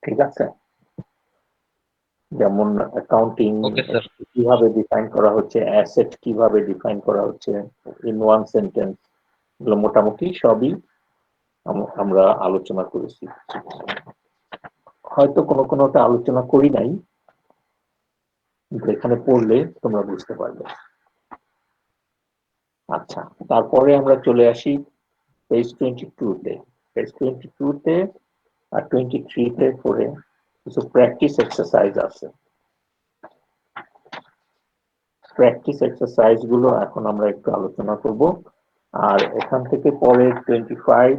ঠিক আছে, যেমন অ্যাকাউন্টিং ওকে স্যার। কিভাবে ডিফাইন করা হচ্ছে, অ্যাসেট কিভাবে ডিফাইন করা হচ্ছে ইন ওয়ান সেন্টেন্স, এগুলো মোটামুটি সবই আমরা আলোচনা করেছি। হয়তো কোনো কোনোটা আলোচনা করি নাই, কিন্তু এখানে পড়লে তোমরা বুঝতে পারবে। আচ্ছা, তারপরে আমরা চলে আসি পেজ 22 তে। পেজ 22 তে আর 23 তে পড়ে কিছু প্র্যাকটিস এক্সারসাইজ আছে। প্র্যাকটিস এক্সারসাইজ গুলো এখন আমরা একটু আলোচনা করব। আর এখান থেকে পরে 25,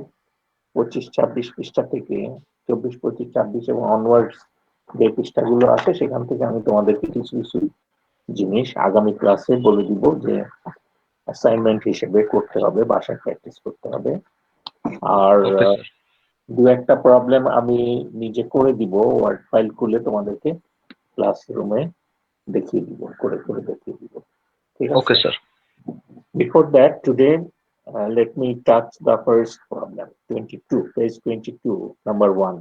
25, 26 পৃষ্ঠা থেকে 24, 25, 26 এবং অনওয়ার্ডস যে পৃষ্ঠাগুলো আছে সেখান থেকে আমি তোমাদেরকে কিছু কিছু জিনিস আগামী ক্লাসে বলে দিব যে অ্যাসাইনমেন্ট হিসেবে করতে হবে, বাসায় প্র্যাকটিস করতে হবে। আর ওকে স্যার। দু একটা প্রবলেম আমি নিজে করে দিব, ওয়ার্ড ফাইল খুলে তোমাদেরকে ক্লাসরুমে দেখিয়ে দিব, করে করে দেখিয়ে দিব। ঠিক আছে? Okay sir. Before that, today, let me touch the first problem, 22, page 22, number 1.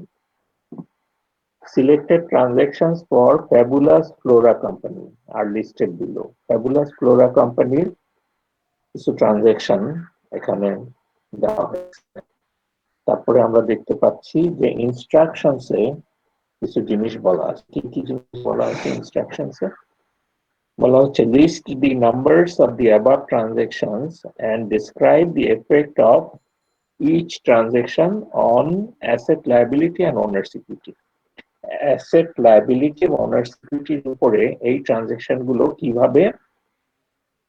Selected transactions for Fabulous Flora Company are listed below. Fabulous Flora Company কিছু ট্রানজাকশন এখানে দেওয়া হয়েছে। তারপরে আমরা দেখতে পাচ্ছি যে ইনস্ট্রাকশনসে কিছু জিনিস বলা আছে। কি কি জিনিস বলা আছে ইনস্ট্রাকশনসে? বলা হচ্ছে list the numbers of the above transactions and describe the effect of each transaction on asset liability and owners equity. Asset liability এবং ওনার্স ইকুইটির উপরে এই ট্রানজাকশন গুলো কিভাবে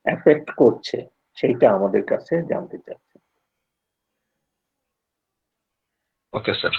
এফেক্ট করছে সেইটা আমাদের কাছে জানতে চাচ্ছে। Okay sir.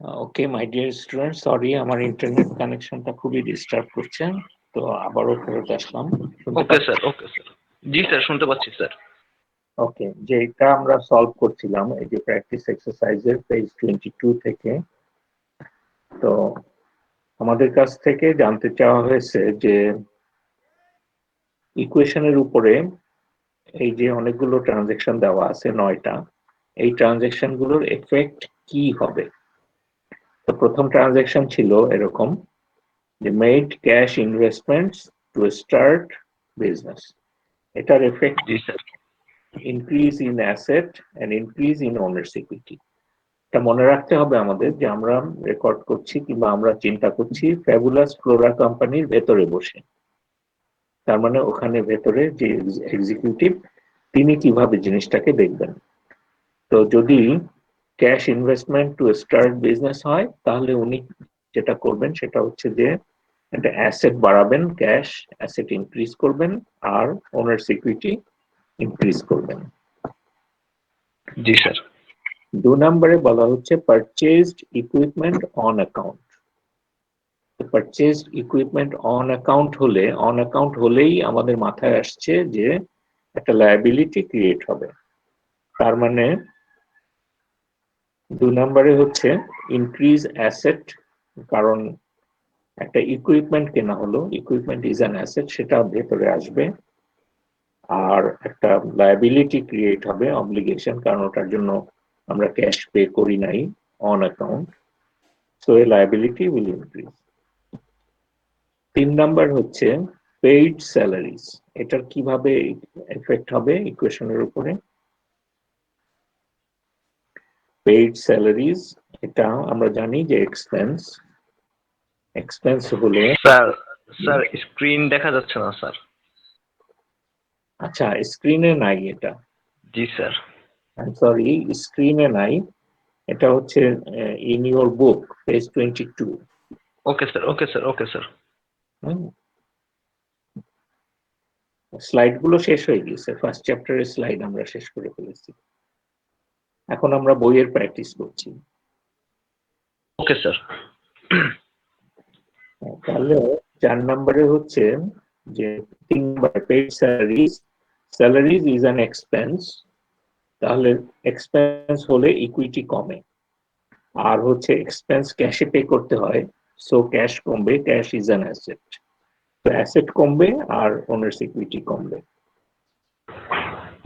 Okay my dear student, sorry আমার ইন্টারনেট কানেকশনটা খুবই ডিস্টার্ব করছে, তো আবারও ফেরত আসলাম। Okay sir, okay sir. জি স্যার, শুনতে পাচ্ছি স্যার। ওকে, যেটা আমরা সলভ করছিলাম এই যে প্র্যাকটিস এক্সারসাইজের পেজ 22 থেকে, তো আমাদের কাছ থেকে জানতে চাওয়া হয়েছে যে ইকুয়েশনের উপরে এই যে অনেকগুলো ট্রানজেকশন দেওয়া আছে 9টা, এই ট্রানজেকশন গুলোর এফেক্ট কি হবে। তো প্রথম ট্রানজেকশন ছিল এরকম যে made cash investments to start business, এটার এফেক্ট জি sir. Increase in asset and increase in owners equity. এটা মনে রাখতে হবে আমাদের যে আমরা রেকর্ড করছি কিংবা আমরা চিন্তা করছি ফ্যাবুলাস ফ্লোরা কোম্পানির ভেতরে বসে, তার মানে ওখানে ভেতরে যে এক্সিকিউটিভ তিনি কিভাবে জিনিসটাকে দেখবেন। তো যদি cash investment two start business হয় তাহলে উনি যেটা করবেন সেটা হচ্ছে যে একটা অ্যাসেট বাড়াবেন, ক্যাশ অ্যাসেট ইনক্রিজ করবেন আর ওনার সিকিউরিটি ইনক্রিজ করবেন। জি স্যার। 2 নম্বরে বলা হচ্ছে purchased equipment on account. Purchased equipment on account হলেই আমাদের মাথায় আসছে যে একটা লায়াবিলিটি ক্রিয়েট হবে। তার মানে 2 নম্বরে হচ্ছে ইনক্রিজ অ্যাসেট, কারণ একটা ইকুইপমেন্ট কেনা হলো, ইকুইপমেন্ট ইজ অ্যান অ্যাসেট, সেটা ভেতরে আসবে। আর একটা লায়াবিলিটি ক্রিয়েট হবে, অব্লিগেশন, কারণ ওটার জন্য আমরা ক্যাশ পে করি নাই on account, so A liability will increase. 3 number হচ্ছে পেইড স্যালারিজ, এটার কিভাবে এফেক্ট হবে ইকুয়েশনের উপরে। পেইড স্যালারিজ এটা আমরা জানি যে এক্সপেন্স হলো। স্যার, স্যার স্ক্রিন দেখা যাচ্ছে না স্যার। আচ্ছা, স্ক্রিনে নাই এটা, জি স্যার। সরি স্ক্রিনে নাই, এটা হচ্ছে in your book page 22। Okay sir, okay sir, okay sir. Slide গুলো শেষ হয়ে গেছে, ফার্স্ট চ্যাপ্টারের স্লাইড আমরা শেষ করে ফেলেছি, এখন আমরা বইয়ের প্র্যাকটিস করছি। Okay sir. তাহলে 4 নম্বরে হচ্ছে যে 3 নম্বর paid salaries is an expense, তাহলে এক্সপেন্স হলে ইকুইটি কমে, আর হচ্ছে এক্সপেন্স ক্যাশে পে করতে হয়, সো ক্যাশ কমবে, ক্যাশ ইজ অ্যান অ্যাসেট, তো অ্যাসেট কমবে আর ওনার্স ইকুইটি কমবে।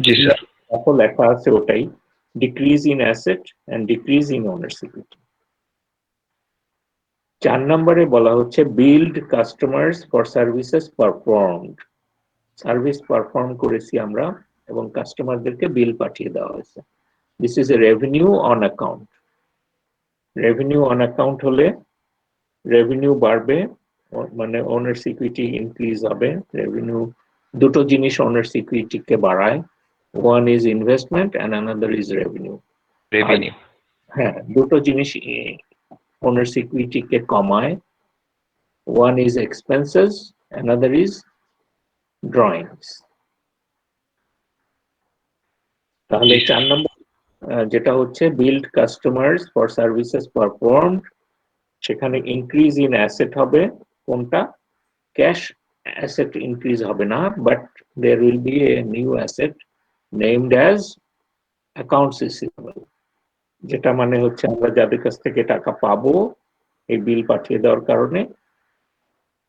জি স্যার। এখন লেখা আছে ওটাই, decrease in asset and decrease in owners equity. 4 নম্বরে বলা হচ্ছে billed customers for services performed, service perform করেছি আমরা এবং কাস্টমারদেরকে বিল পাঠিয়ে দেওয়া হয়েছে। This is a revenue on account. Revenue on account হলে রেভিনিউ বাড়বে, মানে ওনার্স ইকুইটি ইনক্রিজ হবে। রেভিনিউ, দুটো জিনিস ওনার্স ইকুইটিকে বাড়ায়, one is investment and another is revenue. Revenue. হ্যাঁ, দুটো জিনিস ওনার্স ইকুইটিকে কমায়, one is expenses, another is drawings. তাহলে 4 নম্বর যেটা হচ্ছে billed customers for services performed, সেখানে ইনক্রিজ ইন অ্যাসেট হবে, কোনটা, ক্যাশ অ্যাসেট ইনক্রিজ হবে না, but there will be a new asset named as accounts receivable, যেটা মানে হচ্ছে আমরা যাদের কাছ থেকে টাকা পাবো এই বিল পাঠিয়ে দেওয়ার কারণে,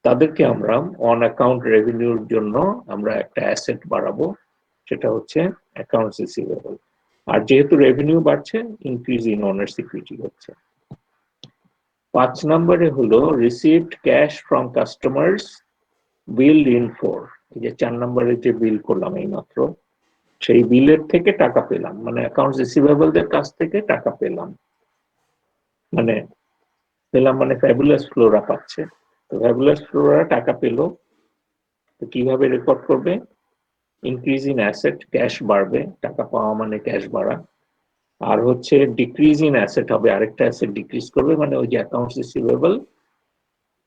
তাদেরকে আমরা অন অ্যাকাউন্ট রেভিনিউর জন্য আমরা একটা অ্যাসেট বাড়াবো, সেটা হচ্ছে অ্যাকাউন্টস রিসিভেবল। আর যেহেতু রেভিনিউ বাড়ছে, ইনক্রিজ ইন ওনার্স ইকুইটি হচ্ছে। 5 নম্বরে হলো received cash from customers build in for, এই যে 4 নম্বরে যে বিল করলাম এই মাত্র, সেই বিলের থেকে টাকা পেলাম, মানে অ্যাকাউন্টস রিসিভেবলদের কাছ থেকে টাকা পেলাম, মানে ফ্যাবুলাস ফ্লোরা পাচ্ছে। তো ফ্যাবুলাস ফ্লোরা টাকা পেলো, তো কিভাবে রেকর্ড করবে, ইনক্রিজ ইন অ্যাসেট, ক্যাশ বাড়বে, টাকা পাওয়া মানে ক্যাশ বাড়া, আর হচ্ছে ডিক্রিজ ইন অ্যাসেট হবে, আরেকটা অ্যাসেট ডিক্রিজ করবে, মানে ওই যে অ্যাকাউন্টস রিসিভেবল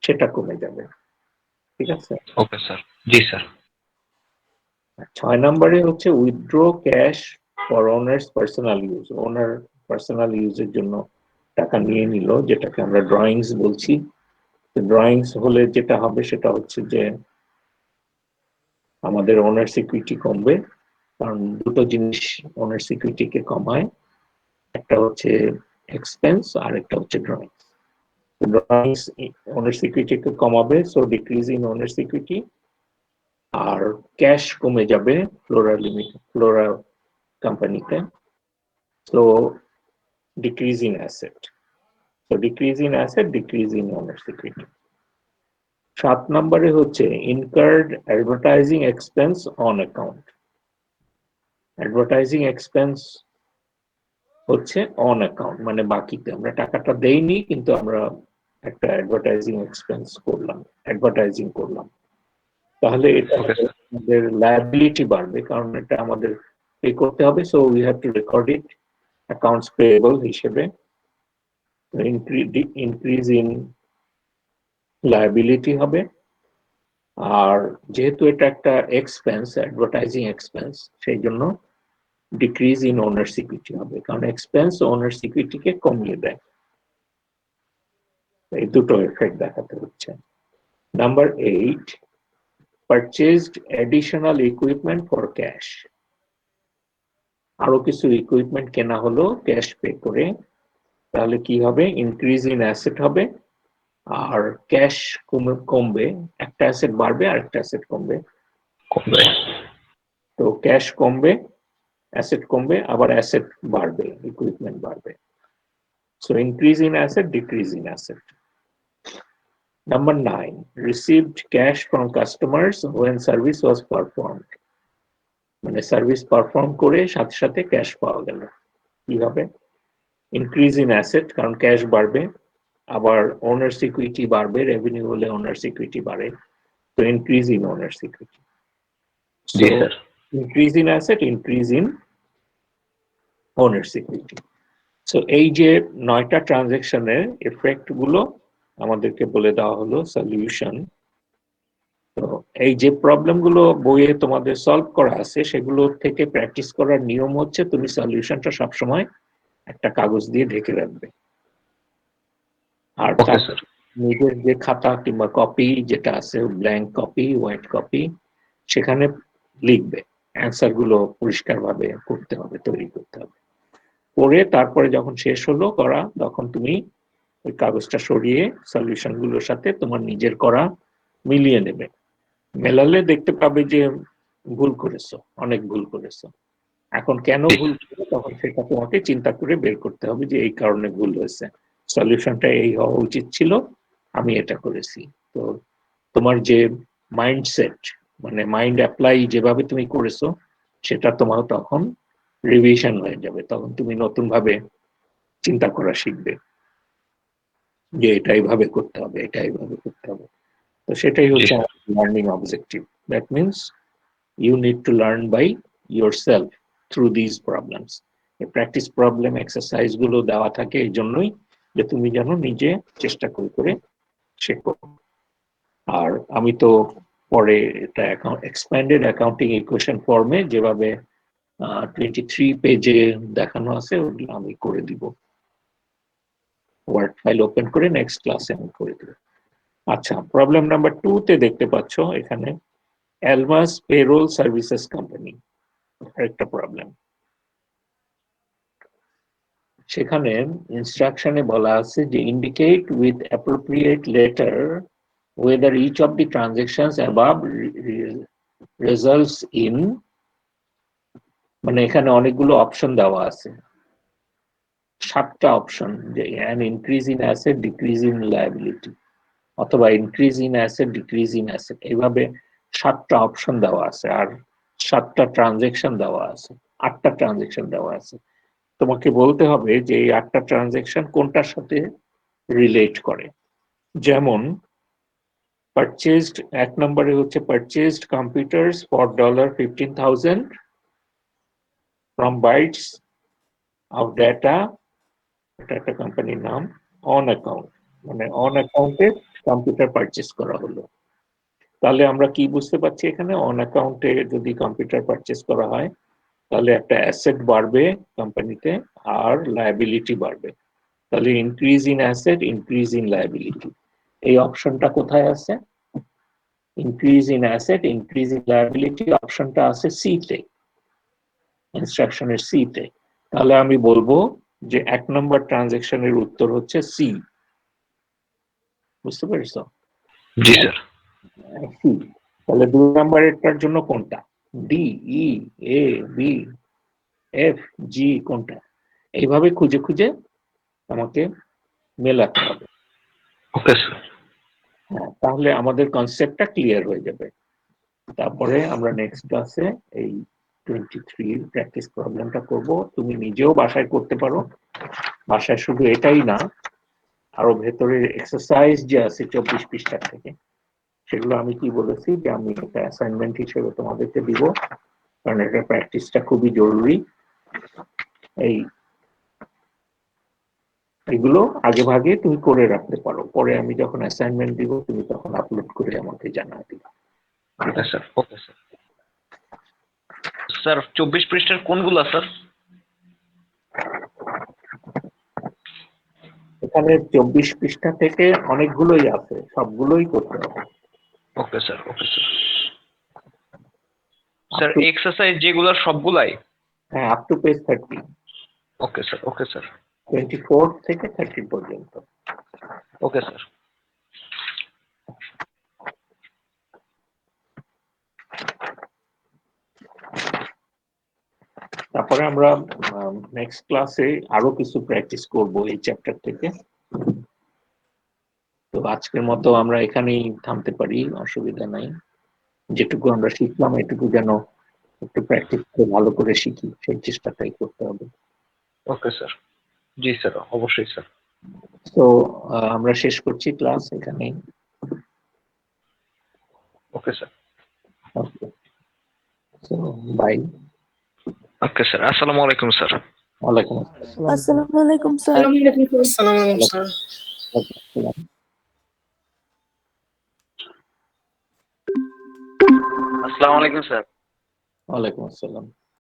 সেটা কমে যাবে। ঠিক আছে। ওকে স্যার। জি স্যার। 6 নম্বরে হচ্ছে withdraw cash for owners personal use, owner personal ইউজের জন্য টাকা নিয়ে নিল, যেটাকে আমরা ড্রয়িংস বলছি। ড্রয়িংস হলে যেটা হবে সেটা হচ্ছে যে আমাদের ওনার সিকিউরিটি কমবে, কারণ দুটো জিনিস ওনার সিকিউরিটিকে কমায়, একটা হচ্ছে এক্সপেন্স আর একটা হচ্ছে ড্রয়িংস। ড্রয়িংস ওনার সিকিউরিটিকে কমাবে, so decrease in owner security, আর ক্যাশ কমে যাবে ফ্লোরা কোম্পানিতে, so decrease in asset. So decrease in asset, decrease in owner security. 7 নম্বরে হচ্ছে incurred advertising expense on account. Advertising expense হচ্ছে অন অ্যাকাউন্ট, মানে বাকিতে আমরা টাকাটা দেইনি কিন্তু আমরা একটা অ্যাডভার্টাইজিং এক্সপেন্স করলাম, অ্যাডভার্টাইজিং করলাম, তাহলে এটা আমাদের লায়াবিলিটি বাড়বে, কারণ এটা আমাদের পে করতে হবে, so we have to record it accounts payable হিসেবে। ইনক্রিজ ইন লায়াবিলিটি হবে। আর যেহেতু এটা একটা এক্সপেন্স, অ্যাডভার্টাইজিং এক্সপেন্স, সেই জন্য ডিক্রিজ ইন ওনার সিকিউরিটি হবে, কারণ এক্সপেন্স ওনার সিকিউরিটিকে কমিয়ে দেয়। এই দুটো এফেক্ট দেখাতে হচ্ছে। Number 8, purchased additional equipment for cash. আরো কিছু ইকুইপমেন্ট কেনা হলো ক্যাশ পে করে, তাহলে কি হবে? ইনক্রিজ ইন অ্যাসেট হবে, আর ক্যাশ কমবে, একটা অ্যাসেট বাড়বে আর একটা অ্যাসেট কমবে। তো ক্যাশ কমবে, অ্যাসেট কমবে, আবার অ্যাসেট বাড়বে, ইকুইপমেন্ট বাড়বে। So increase in asset, decrease in asset. Number 9, received cash from customers when service was performed. মানে সার্ভিস পারফর্ম করে সাথে সাথে ক্যাশ পাওয়া গেল, কি হবে? ইনক্রিজ ইন অ্যাসেট, কারণ ক্যাশ বাড়বে, আবার ওনার সিকিউরিটি বাড়বে, রেভিনিউ হলে ওনার সিকিউরিটি বাড়ে, তো increase in owner security. G sir. Increase in asset, increase in owner security. So এই যে 9টা ট্রানজেকশনের এফেক্ট গুলো আমাদেরকে বলে দেওয়া হলো সলিউশন। তো এই যে প্রবলেম গুলো বইয়ে তোমাদের সলভ করা আছে, সেগুলো থেকে প্র্যাকটিস করার নিয়ম হচ্ছে তুমি সলিউশনটা সবসময় একটা কাগজ দিয়ে ঢেকে রাখবে, আর তার নিজের যে খাতা কিংবা কপি যেটা আছে, ব্ল্যাঙ্ক কপি, হোয়াইট কপি, সেখানে লিখবে, অ্যান্সার গুলো পরিষ্কার ভাবে করতে হবে, তৈরি করতে হবে। করে তারপরে যখন শেষ হলো করা, তখন তুমি ওই কাগজটা সরিয়ে সলিউশন গুলোর সাথে তোমার নিজের করা মিলিয়ে নেবে। মেলালে দেখতে পাবে যে ভুল করেছো, অনেক ভুল করেছো। এখন কেন ভুল করছো, তখন সেটা তোমাকে চিন্তা করে বের করতে হবে যে এই কারণে ভুল হয়েছে, সলিউশনটা এই হওয়া উচিত ছিল, আমি এটা করেছি। তো তোমার যে মাইন্ডসেট, মানে মাইন্ড অ্যাপ্লাই যেভাবে তুমি করেছো, সেটা তোমার তখন রিভিশন হয়ে যাবে, তখন তুমি নতুন ভাবে চিন্তা করা শিখবে যে এটা এইভাবে করতে হবে, এটা এইভাবে করতে হবে। তো সেটাই হচ্ছে learning objective. That means you need to learn by yourself through these problems. এই প্র্যাকটিস প্রবলেম এক্সারসাইজ গুলো দেওয়া থাকে এই জন্যই যে তুমি যেন নিজে চেষ্টা করে করে শেখো। আর আমি তো পরে এটা এক্সপ্যান্ডেড অ্যাকাউন্টিং ইকুয়েশন ফর্মে যেভাবে 23 পেজে দেখানো আছে ওগুলো আমি করে দিব, ওয়ার্ড ফাইল ওপেন করে নেক্সট ক্লাসে আমি করে দিব। আচ্ছা, প্রবলেম নাম্বার 2 তে দেখতে পাচ্ছ এখানে Almas Payroll Services Company, একটা প্রবলেম। সেখানে ইনস্ট্রাকশনে বলা আছে যে indicate with appropriate letter whether each of the transactions above results in, মানে এখানে অনেকগুলো অপশন দেওয়া আছে, 7টা অপশন, যে an increase in asset, decrease in liability, অথবা increase in asset, decrease in asset, এইভাবে 7টা অপশন দেওয়া আছে, আর 7টা ট্রানজেকশন দেওয়া আছে, 8টা ট্রানজেকশন দেওয়া আছে। তোমাকে বলতে হবে যে এই 8টা ট্রানজেকশন কোনটার সাথে রিলেট করে। যেমন পারচেজড, 1 নম্বরে হচ্ছে purchased computers for $15,000 from Bytes of Data, এটা একটা কোম্পানির নাম, অন অ্যাকাউন্ট, মানে অন অ্যাকাউন্টে কম্পিউটার পারচেজ করা হলো। তাহলে আমরা কি বুঝতে পারছি এখানে, অন অ্যাকাউন্টে যদি কম্পিউটার পারচেজ করা হয়, তাহলে একটা অ্যাসেট বাড়বে কোম্পানিতে আর লায়াবিলিটি বাড়বে। তাহলে increase in asset, increase in liability, এই অপশনটা কোথায় আছে? Increase in asset, increase in liability অপশনটা আছে সি তে, ইনস্ট্রাকশনের সি তে। তাহলে আমি বলবো যে 1 নম্বর ট্রানজেকশনের উত্তর হচ্ছে সি। বুঝতে পেরেছো? জি স্যার। সি। তাহলে 2 নম্বরেরটার জন্য কোনটা? ডি, ই, এ, বি, এফ, জি কোনটা? এইভাবে খুঁজে খুঁজে আমাকে মেলাতে হবে। Okay sir. হ্যাঁ, তাহলে আমাদের কনসেপ্টটা ক্লিয়ার হয়ে যাবে। তারপরে আমরা নেক্সট ক্লাসে এই 23 প্র্যাকটিস প্রবলেমটা করব। তুমি নিজেও বাসায় করতে পারো। বাসায় শুধু এটাই না, আরো ভেতরে এক্সারসাইজ যে আছে 24 পৃষ্ঠা থেকে, সেগুলো আমি কি বলেছি যে আমি একটা অ্যাসাইনমেন্ট হিসেবে তোমাদেরকে দিব, কারণ এটা প্র্যাকটিসটা খুবই জরুরি। এগুলো আগে ভাগে তুমি করে রাখতে পারো, পরে আমি যখন অ্যাসাইনমেন্ট দিব তুমি তখন আপলোড করে আমাকে জানাতে দিবা। ওকে স্যার। Okay sir. স্যার 24 পৃষ্ঠার কোনগুলো স্যার? এখানে 24 পৃষ্ঠা থেকে অনেকগুলোই আছে, সবগুলোই করতে হবে। Okay sir. Okay sir. Sir exercise যেগুলো সবগুলাই? হ্যাঁ, up to page 30, okay sir. Okay sir. 24 থেকে 30 পর্যন্ত। Okay sir. তারপরে আমরা নেক্সট ক্লাসে আরো কিছু প্র্যাকটিস করব এই চ্যাপ্টার থেকে। তো আজকের মতো আমরা এখানেই থামতে পারি, অসুবিধা নাই। যেটুকু আমরা শিখলাম এটুকু যেন একটু প্র্যাকটিস করে ভালো করে শিখি, সেই চেষ্টাটাই করতে হবে। Okay sir. জি স্যার, অবশ্যই স্যার। তো আমরা শেষ করছি ক্লাস এখানেই। Okay sir. Okay, so bye. Okay sir, আসসালামু আলাইকুম স্যার। ওয়ালাইকুম আসসালাম। আসসালামু আলাইকুম স্যার। আসসালামু আলাইকুম স্যার। আসসালামু আলাইকুম স্যার। ওয়ালাইকুম আসসালাম।